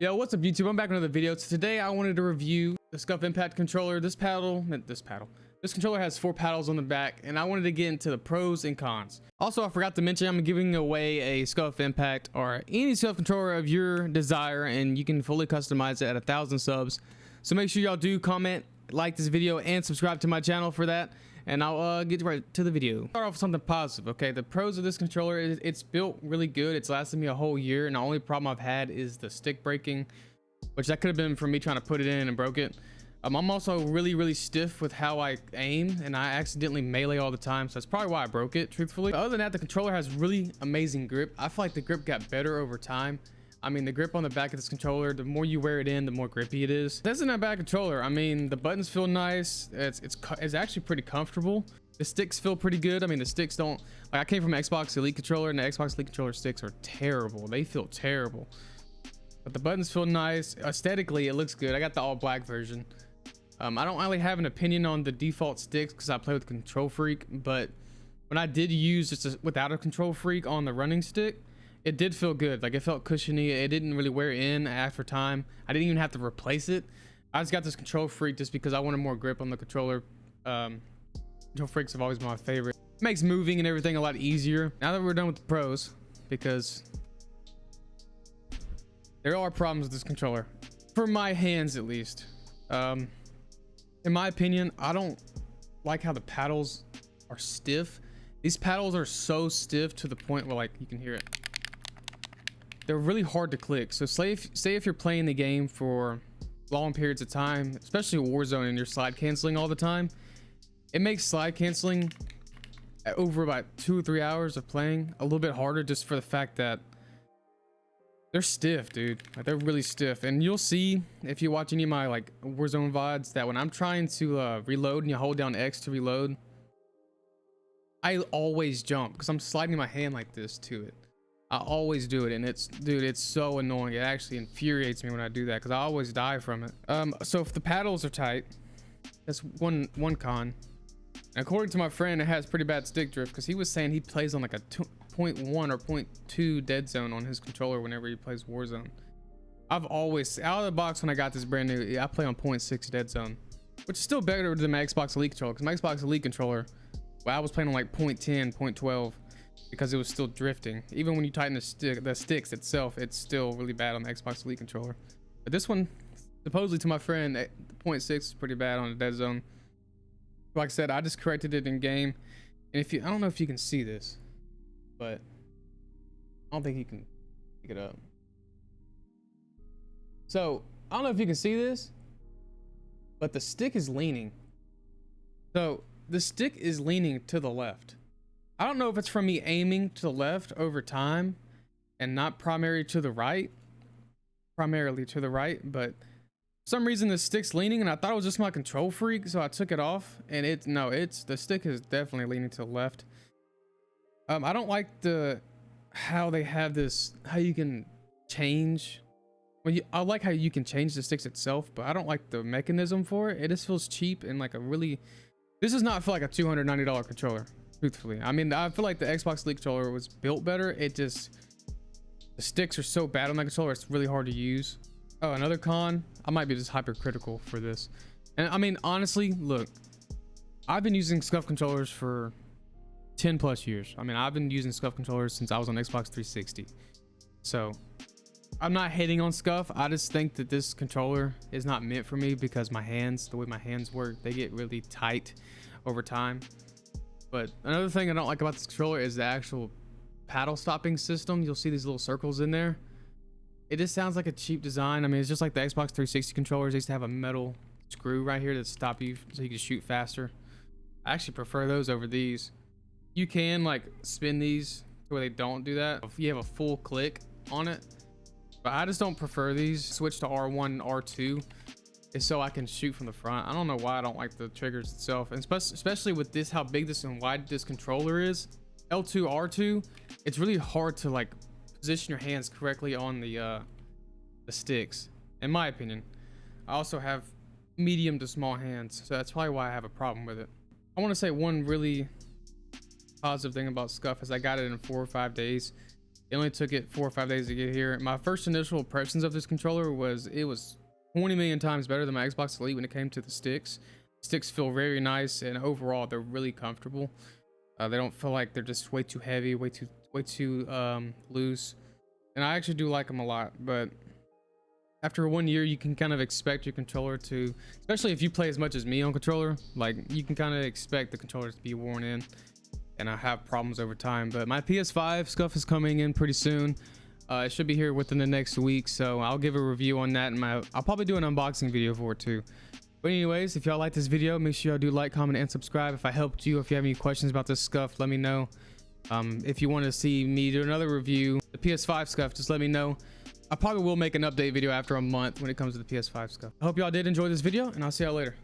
Yo, what's up YouTube? I'm back with another video. So today I wanted to review the Scuf impact controller. This controller has 4 paddles on the back, and I wanted to get into the pros and cons. Also, I forgot to mention I'm giving away a Scuf impact or any Scuf controller of your desire, and you can fully customize it at 1,000 subs. So make sure y'all do comment, like this video, and subscribe to my channel for that. And I'll get right to the video. Start off with something positive. Okay, the pros of this controller is it's built really good. It's lasted me a whole year, and the only problem I've had is the stick breaking, which that could have been from me trying to put it in and broke it. I'm also really stiff with how I aim, and I accidentally melee all the time, so that's probably why I broke it, truthfully. But other than that, the controller has really amazing grip. I feel like the grip got better over time. I mean, the grip on the back of this controller, the more you wear it in, the more grippy it is. This isn't a bad controller. I mean, the buttons feel nice. It's actually pretty comfortable. The sticks feel pretty good. I mean, the sticks don't, like, I came from an Xbox Elite controller, and the Xbox Elite controller sticks are terrible. They feel terrible. But the buttons feel nice. Aesthetically, it looks good. I got the all black version. I don't really have an opinion on the default sticks because I play with Control Freak, but when I did use just without a Control Freak on the running stick, it did feel good. Like, it felt cushiony. It didn't really wear in after time. I didn't even have to replace it. I just got this Control Freak just because I wanted more grip on the controller. Control Freaks have always been my favorite. It makes moving and everything a lot easier. Now that we're done with the pros, because there are problems with this controller for my hands, at least. In my opinion, I don't like how the paddles are stiff. These paddles are so stiff to the point where, like, you can hear it. They're really hard to click. So say if you're playing the game for long periods of time, especially Warzone, and you're slide canceling all the time, it makes slide canceling over about 2 or 3 hours of playing a little bit harder, just for the fact that they're stiff, dude. Like, they're really stiff. And you'll see if you watch any of my, like, Warzone VODs, that when I'm trying to reload and you hold down X to reload, I always jump because I'm sliding my hand like this to it. I always do it, and it's so annoying. It actually infuriates me when I do that because I always die from it. So if the paddles are tight, that's one con. And according to my friend, it has pretty bad stick drift because he was saying he plays on like a 0.1 or 0.2 dead zone on his controller whenever he plays Warzone. I've always, out of the box when I got this brand new, I play on 0.6 dead zone, which is still better than my Xbox Elite controller, because my Xbox Elite controller, well, I was playing on like 0.10, 0.12. because it was still drifting. Even when you tighten the sticks itself, it's still really bad on the Xbox Elite controller. But this one, supposedly to my friend, 0.6 is pretty bad on the dead zone. Like I said, I just corrected it in game. And if you, I don't know if you can see this, but I don't think you can pick it up. So I don't know if you can see this, but the stick is leaning. So the stick is leaning to the left. I don't know if it's from me aiming to the left over time and not primarily to the right, but for some reason the stick's leaning, and I thought it was just my Control Freak, so I took it off, and the stick is definitely leaning to the left. I don't like how they have this, how you can change. Well, I like how you can change the sticks itself, but I don't like the mechanism for it. It just feels cheap and like this does not feel like a $290 controller. Truthfully, I mean, I feel like the Xbox Elite controller was built better. The sticks are so bad on that controller, it's really hard to use. Oh, another con, I might be just hypercritical for this. And I mean, honestly, look, I've been using Scuf controllers for 10 plus years. I mean, I've been using Scuf controllers since I was on Xbox 360. So I'm not hating on Scuf. I just think that this controller is not meant for me because my hands, the way my hands work, they get really tight over time. But another thing I don't like about this controller is the actual paddle stopping system. You'll see these little circles in there. It just sounds like a cheap design. I mean, it's just like the Xbox 360 controllers. They used to have a metal screw right here to stop you so you can shoot faster. I actually prefer those over these. You can, like, spin these where they don't do that if you have a full click on it, but I just don't prefer these. Switch to R1 and R2 is so I can shoot from the front. I don't know why I don't like the triggers itself, and especially with this, how big this and wide this controller is. L2, R2, it's really hard to, like, position your hands correctly on the sticks, in my opinion. I also have medium to small hands, so that's probably why I have a problem with it. I want to say one really positive thing about Scuf is I got it in 4 or 5 days. It only took it 4 or 5 days to get here. My first initial impressions of this controller was it was 20 million times better than my Xbox Elite when it came to the sticks. Sticks feel very nice, and overall they're really comfortable. They don't feel like they're just way too heavy, way too loose, and I actually do like them a lot. But after 1 year, you can kind of expect your controller to, especially if you play as much as me on controller, like you can kind of expect the controllers to be worn in, and I have problems over time. But my PS5 Scuf is coming in pretty soon. It should be here within the next week, so I'll give a review on that, and I'll probably do an unboxing video for it too. But anyways, if y'all like this video, make sure y'all do like, comment, and subscribe. If I helped you, if you have any questions about this Scuf, let me know. If you want to see me do another review, the PS5 Scuf, just let me know. I probably will make an update video after a month when it comes to the PS5 Scuf. I hope y'all did enjoy this video, and I'll see y'all later.